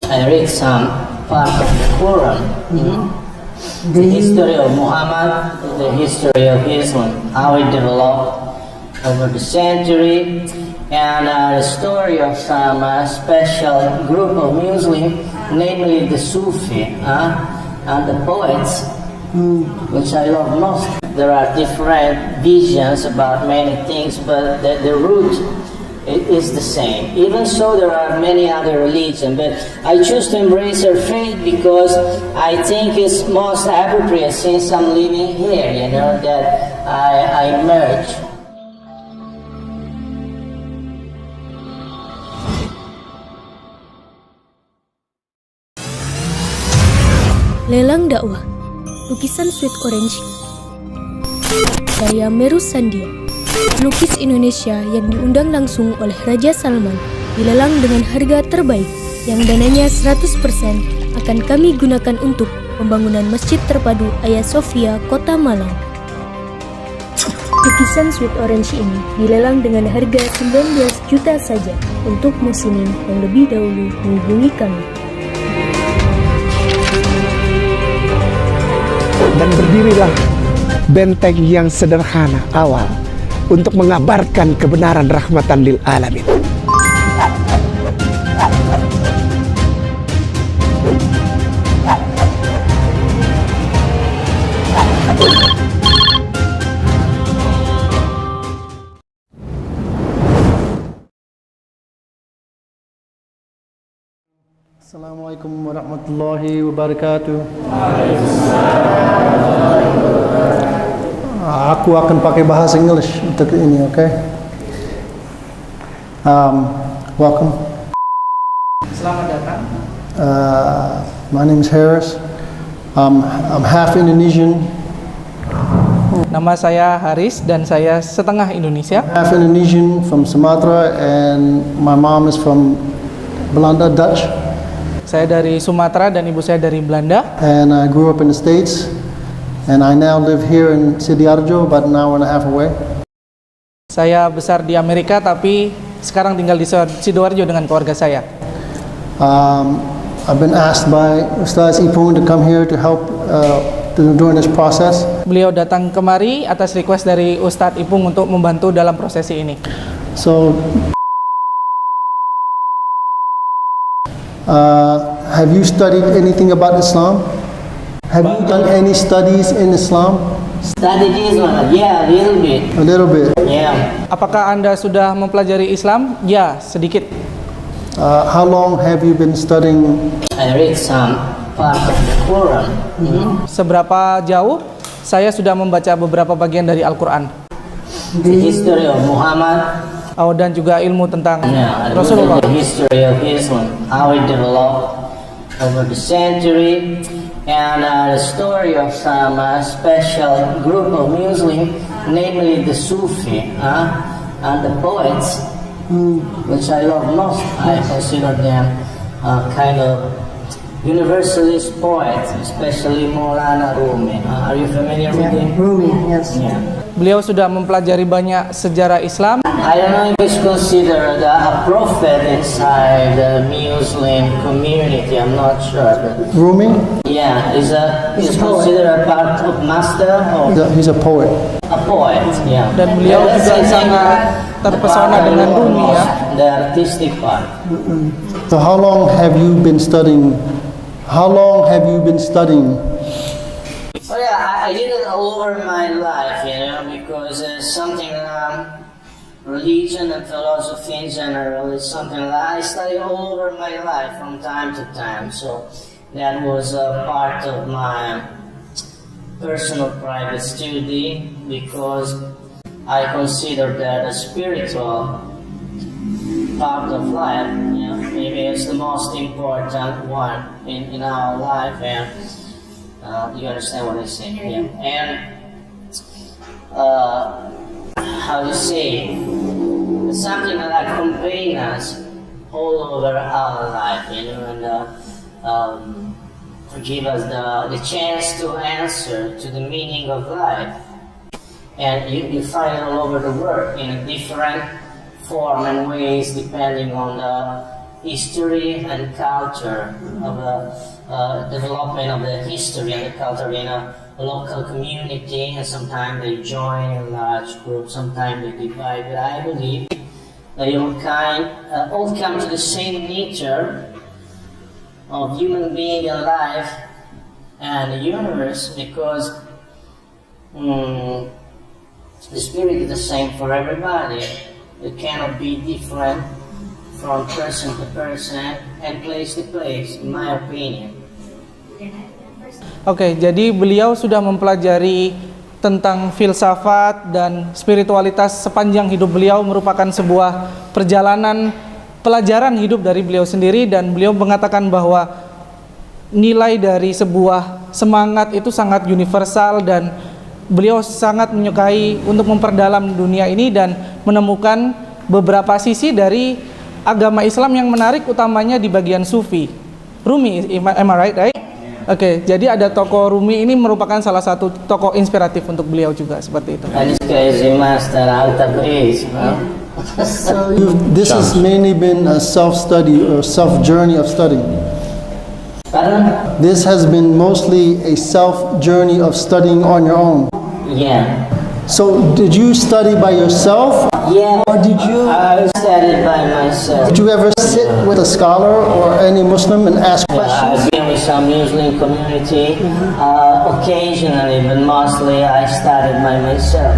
I read some part of the Quran. The history of Muhammad, the history of Islam, how it developed over the century, and the story of some special group of Muslims, namely the Sufis and the poets, which I love most. There are different visions about many things, but the root is the same. Even so, there are many other religions, but I choose to embrace her faith because I think it's most appropriate since I'm living here, that I merge. Lelang dakwah, lukisan Sweet Orange, karya Meru Sandia, pelukis Indonesia yang diundang langsung oleh Raja Salman, dilelang dengan harga terbaik yang dananya 100% akan kami gunakan untuk pembangunan Masjid Terpadu Ayah Sofya, Kota Malang. Lukisan Sweet Orange ini dilelang dengan harga 19 juta saja untuk muslimin yang lebih dahulu menghubungi kami. Dan berdirilah benteng yang sederhana awal untuk mengabarkan kebenaran rahmatan lil alamin. Assalamualaikum warahmatullahi wabarakatuh. Aku akan pakai bahasa English untuk ini, okay? Welcome. Selamat datang. My name is Harris. I'm half Indonesian. Nama saya Haris dan saya setengah Indonesia. Half Indonesian from Sumatera, and my mom is from Belanda, Dutch. Saya dari Sumatera dan ibu saya dari Belanda. And I grew up in the States, and I now live here in Sidoarjo, about an hour and a half away. Saya besar di Amerika, tapi sekarang tinggal di Sidoarjo dengan keluarga saya. I've been asked by Ustaz Ipung to come here to help during this process. Beliau datang kemari atas request dari Ustadz Ipung untuk membantu dalam prosesi ini. So, have you studied anything about Islam? Have you done any studies in Islam? Studied Islam, yeah, a little bit. A little bit. Yeah. Apakah Anda sudah mempelajari Islam? Ya, sedikit. How long have you been studying? I read some part of the Quran. Seberapa jauh? Saya sudah membaca beberapa bagian dari Al-Quran. The history of Muhammad. Dan juga ilmu tentang Rasulullah. The history of Islam, how it developed over the century, and the story of some special group of Muslims, namely the Sufis and the poets, which I love most. I consider them kind of universalist poets, especially Maulana Rumi. Are you familiar with him? Rumi, yes. Yeah. Beliau sudah mempelajari banyak sejarah Islam. I don't know if he's considered a prophet inside the Muslim community. I'm not sure. But Rumi? yeah, he's considered a part of master or He's a poet. a poet. Yeah. Dan beliau That's juga I think sangat the terpesona part I dengan love Rumi, ya. most, the artistic part. So how long have you been studying? How long have you been studying? Oh yeah, I did it all over my life, because something religion and philosophy in general is something that I study all over my life from time to time. So that was a part of my personal private study because I consider that a spiritual part of life. Maybe it's the most important one in our life, and you understand what I say. Yeah. And how you say, something that accompanies us all over our life, and give us the chance to answer to the meaning of life. And you find it all over the world in a different form and ways depending on the history and culture of development of the history and the culture in a local community, and sometimes they join in large groups, sometimes they divide. But I believe they all come to the same nature of human being and life and the universe, because the spirit is the same for everybody. It cannot be different from person to person and place to place, in my opinion. Oke, jadi beliau sudah mempelajari tentang filsafat dan spiritualitas sepanjang hidup beliau, merupakan sebuah perjalanan pelajaran hidup dari beliau sendiri, dan beliau mengatakan bahwa nilai dari sebuah semangat itu sangat universal, dan beliau sangat menyukai untuk memperdalam dunia ini dan menemukan beberapa sisi dari agama Islam yang menarik, utamanya di bagian sufi. Rumi, am I right? Oke, jadi ada tokoh Rumi ini merupakan salah satu tokoh inspiratif untuk beliau juga, seperti itu. So this has mainly been a self-study or self-journey of study. Pardon? This has been mostly a self-journey of studying on your own. Yeah. So did you study by yourself? Yeah. Or did you? I studied by myself. Did you ever sit with a scholar or any Muslim and ask questions? I've been with some Muslim community occasionally, but mostly I studied by myself.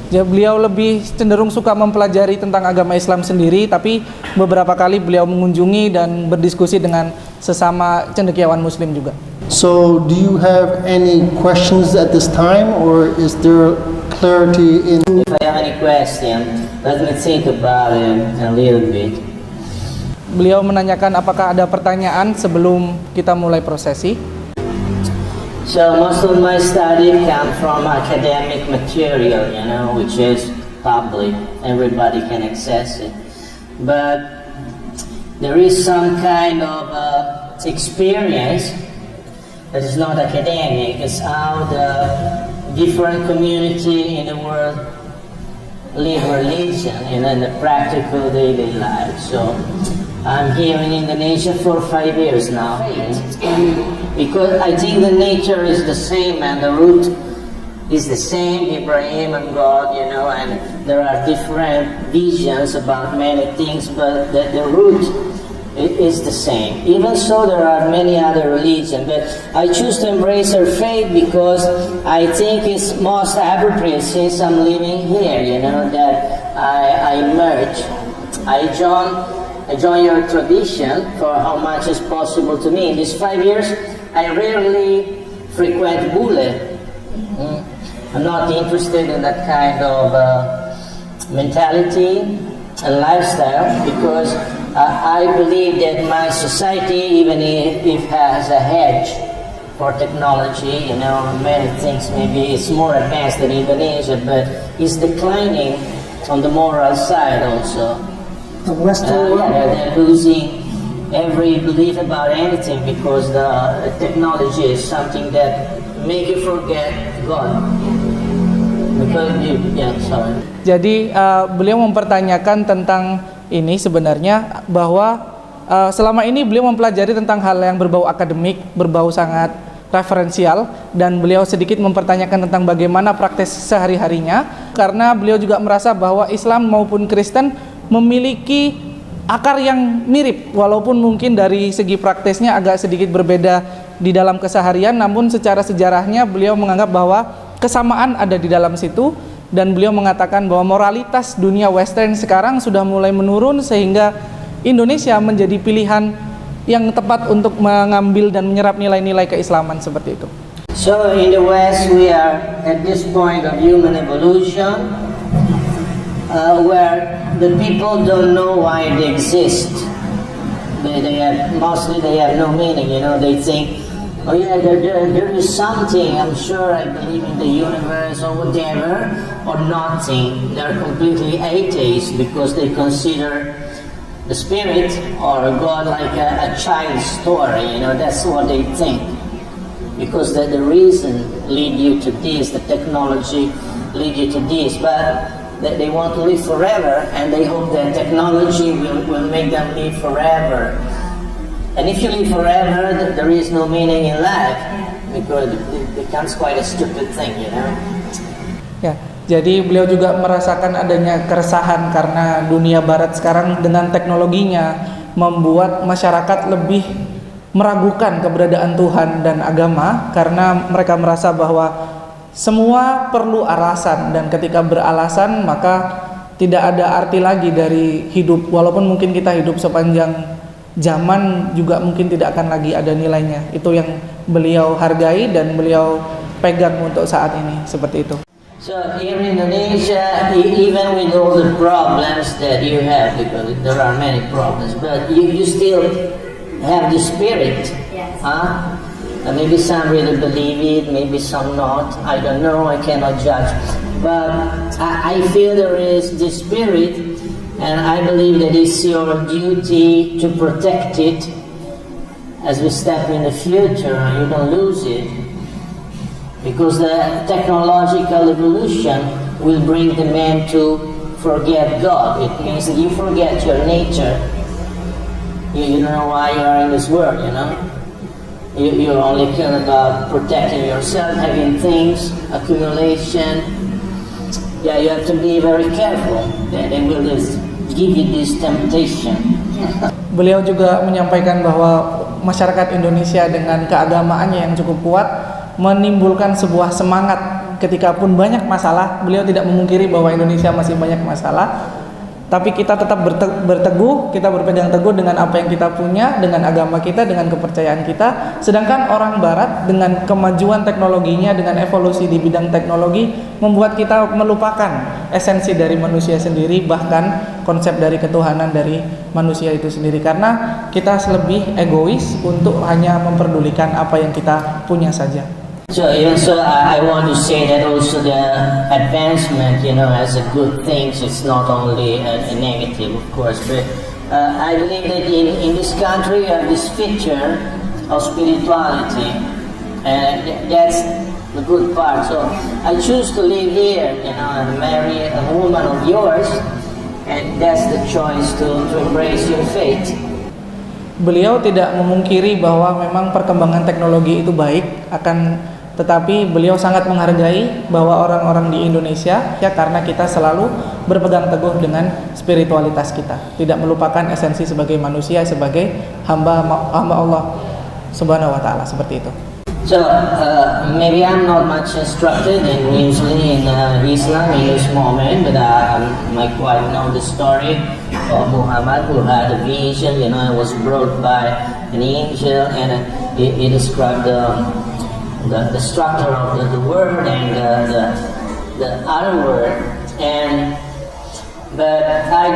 Ya, beliau lebih cenderung suka mempelajari tentang agama Islam sendiri, tapi beberapa kali beliau mengunjungi dan berdiskusi dengan sesama cendekiawan Muslim juga. So do you have any questions at this time, or is there clarity in? If I have any question, let me think about it a little bit. Beliau menanyakan apakah ada pertanyaan sebelum kita mulai prosesi. So most of my study come from academic material, which is public. Everybody can access it. But there is some kind of experience that is not academic. It's how the different community in the world live religion in the practical daily life. So I'm here in Indonesia for 5 years now, because I think the nature is the same and the root is the same, Ibrahim and God, and there are different visions about many things, but the root is the same. Even so, there are many other religions, but I choose to embrace our faith because I think it's most appropriate since I'm living here, that I merge. I join your tradition for how much is possible to me. In these 5 years, I rarely frequent BULE. I'm not interested in that kind of mentality and lifestyle, because I believe that my society, even if it has a hedge for technology, many things, maybe it's more advanced than Indonesia, but it's declining on the moral side also. The Western world. They're losing every belief about anything, because the technology is something that make you forget God. Jadi beliau mempertanyakan tentang ini sebenarnya, bahwa selama ini beliau mempelajari tentang hal yang berbau akademik, berbau sangat referensial, dan beliau sedikit mempertanyakan tentang bagaimana praktis sehari-harinya, karena beliau juga merasa bahwa Islam maupun Kristen memiliki akar yang mirip, walaupun mungkin dari segi praktisnya agak sedikit berbeda di dalam keseharian, namun secara sejarahnya beliau menganggap bahwa kesamaan ada di dalam situ, dan beliau mengatakan bahwa moralitas dunia Western sekarang sudah mulai menurun, sehingga Indonesia menjadi pilihan yang tepat untuk mengambil dan menyerap nilai-nilai keislaman seperti itu. So in the West, we are at this point of human evolution, where the people don't know why they exist. They have no meaning. They think, oh yeah, there is something. I'm sure I believe in the universe or whatever, or nothing. They're completely atheists because they consider the spirit or God like a child's story. That's what they think. Because the reason lead you to this, the technology lead you to this. But that they want to live forever, and they hope that technology will make them live forever. And if you live forever, there is no meaning in life, because it becomes quite a stupid thing, you know. Ya, jadi beliau juga merasakan adanya keresahan karena dunia barat sekarang dengan teknologinya membuat masyarakat lebih meragukan keberadaan Tuhan dan agama, karena mereka merasa bahwa semua perlu alasan, dan ketika beralasan maka tidak ada arti lagi dari hidup. Walaupun mungkin kita hidup sepanjang zaman, juga mungkin tidak akan lagi ada nilainya. Itu yang beliau hargai dan beliau pegang untuk saat ini, seperti itu. So here in Indonesia, even with all the problems that you have, because there are many problems, but you still have the spirit, huh? And maybe some really believe it, maybe some not. I don't know, I cannot judge. But I feel there is the spirit, and I believe that it's your duty to protect it as we step in the future, and you don't lose it. Because the technological evolution will bring the man to forget God. It means that you forget your nature. You don't know why you are in this world, you know. You only care about protecting yourself, having things, accumulation. Yeah, you have to be very careful. They will just give you this temptation. Beliau juga menyampaikan bahwa masyarakat Indonesia dengan keagamaannya yang cukup kuat menimbulkan sebuah semangat ketika pun banyak masalah. Beliau tidak memungkiri bahwa Indonesia masih banyak masalah, tapi kita tetap berteguh, kita berpegang teguh dengan apa yang kita punya, dengan agama kita, dengan kepercayaan kita. Sedangkan orang barat dengan kemajuan teknologinya, dengan evolusi di bidang teknologi, membuat kita melupakan esensi dari manusia sendiri, bahkan konsep dari ketuhanan dari manusia itu sendiri, karena kita lebih egois untuk hanya memperdulikan apa yang kita punya saja. So I want to say that also the advancement, you know, as a good thing. It's not only a negative, of course, but I believe that in this country you have this feature of spirituality, and that's the good part. So I choose to live here, you know, and marry a woman of yours, and that's the choice to embrace your faith. Beliau tidak memungkiri bahwa memang perkembangan teknologi itu baik, tetapi beliau sangat menghargai bahwa orang-orang di Indonesia, ya, karena kita selalu berpegang teguh dengan spiritualitas kita, tidak melupakan esensi sebagai manusia, sebagai hamba Allah Subhanahu wa Ta'ala, seperti itu. So maybe I'm not much instructed usually in Islam in this moment, but I quite know the story of Muhammad, who had a vision, you know, and was brought by an angel, and he described the structure of the word and the other word, but I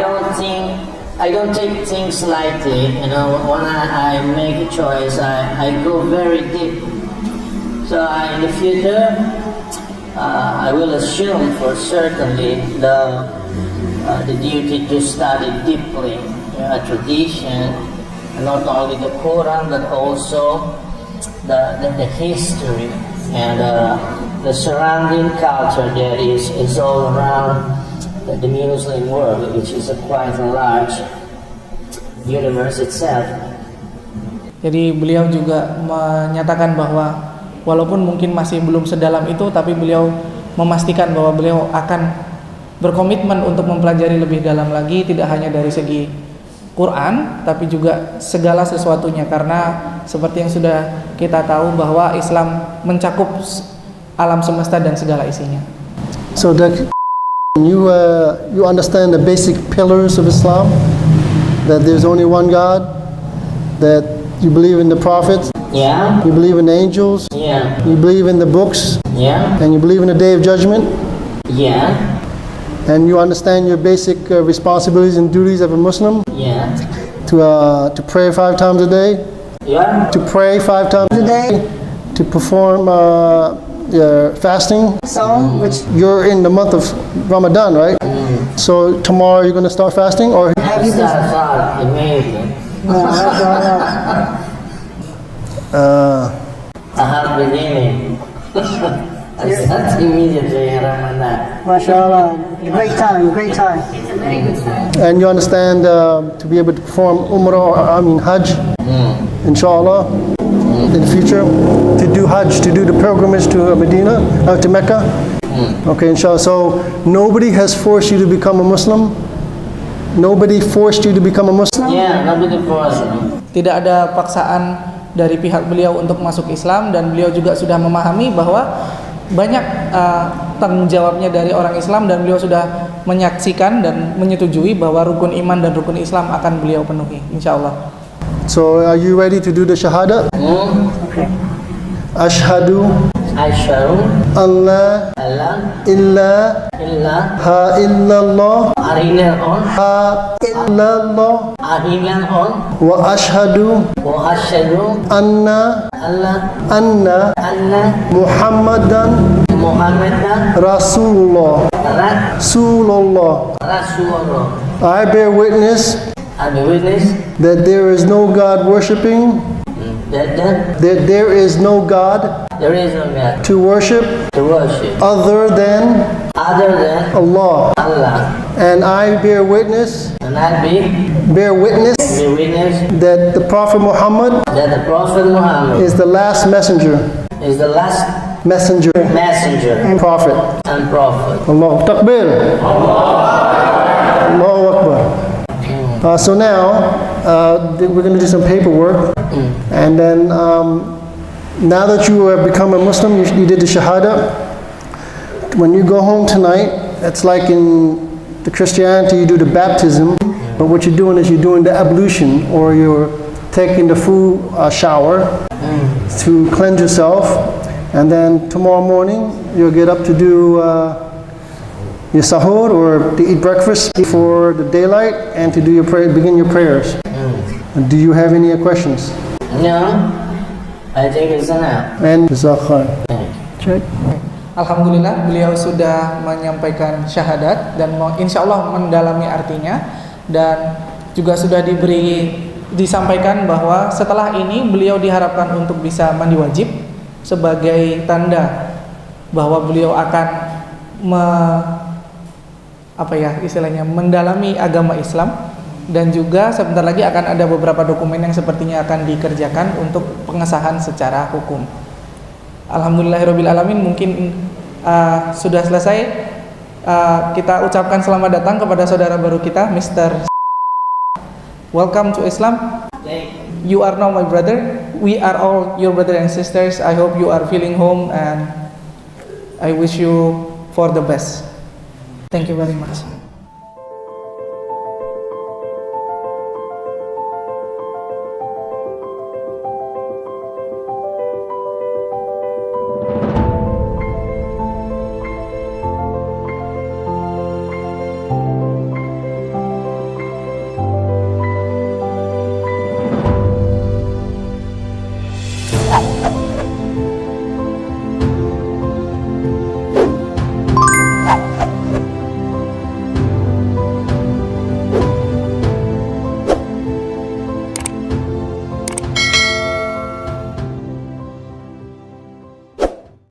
don't take things lightly, you know. When I make a choice, I go very deep. So in the future, I will assume for certainly the duty to study deeply a tradition, and not only the Quran but also the history and the surrounding culture that is all around the Muslim world, which is quite a large universe itself. Jadi beliau juga menyatakan bahwa walaupun mungkin masih belum sedalam itu, tapi beliau memastikan bahwa beliau akan berkomitmen untuk mempelajari lebih dalam lagi, tidak hanya dari segi Quran, tapi juga segala sesuatunya, karena seperti yang sudah kita tahu bahwa Islam mencakup alam semesta dan segala isinya. So that you understand the basic pillars of Islam, that there's only one God, that you believe in the prophets, Yeah. you believe in the angels, Yeah. you believe in the books, Yeah. and you believe in the day of judgment, Yeah. and you understand your basic responsibilities and duties of a Muslim, Yeah. to pray 5 times a day, Yeah. to pray 5 times a day, to perform your fasting. Which You're in the month of Ramadan, right? So tomorrow you're going to start fasting, or have you been? Start immediately. Tahap beginning. I start immediately in Ramadan. Masya Allah. Great time, great time. And you understand to be able to perform Umrah, Hajj, inshallah, in the future, to do Hajj, to do the pilgrimage to Medina, to Mecca. Okay, inshallah. So nobody has forced you to become a Muslim. Nobody forced you to become a Muslim. Yeah, nobody forced me. Tidak ada paksaan dari pihak beliau untuk masuk Islam, dan beliau juga sudah memahami bahwa banyak tanggung jawabnya dari orang Islam, dan beliau sudah menyaksikan dan menyetujui bahwa rukun iman dan rukun Islam akan beliau penuhi, insyaallah. So are you ready to do the shahada? Ashhadu Asyhadu Allah alla illa ha illallah ilaha ha illallah illallah wa ashhadu wa asyhadu anna anna Muhammadan Muhammadan Rasulullah. Rasulullah. I bear witness I bear witness that there is no God worshipping, that there is no God there is no God to worship to worship other than other than Allah. Allah, And I bear witness and I bear witness bear witness that the Prophet Muhammad that the Prophet Muhammad is the last messenger is the last messenger messenger and prophet. and prophet. Allah Takbir. Allahu Akbar. So now we're going to do some paperwork, and then now that you have become a Muslim, you did the Shahada. When you go home tonight, it's like in the Christianity, you do the baptism, but what you're doing is you're doing the ablution, or you're taking the full shower to cleanse yourself, and then tomorrow morning you'll get up to do your sahur, or to eat breakfast before the daylight, and to do your begin your prayers. Do you have any questions? No, I think it's enough. And Jazakallah. Check. Alhamdulillah beliau sudah menyampaikan syahadat dan insya Allah mendalami artinya, dan juga sudah disampaikan bahwa setelah ini beliau diharapkan untuk bisa mandi wajib sebagai tanda bahwa beliau akan mendalami agama Islam, dan juga sebentar lagi akan ada beberapa dokumen yang sepertinya akan dikerjakan untuk pengesahan secara hukum. Alhamdulillahirabbil alamin. Mungkin sudah selesai. Kita ucapkan selamat datang kepada saudara baru kita, Mr. Welcome to Islam. You are now my brother. We are all your brother and sisters. I hope you are feeling home, and I wish you for the best. Thank you very much.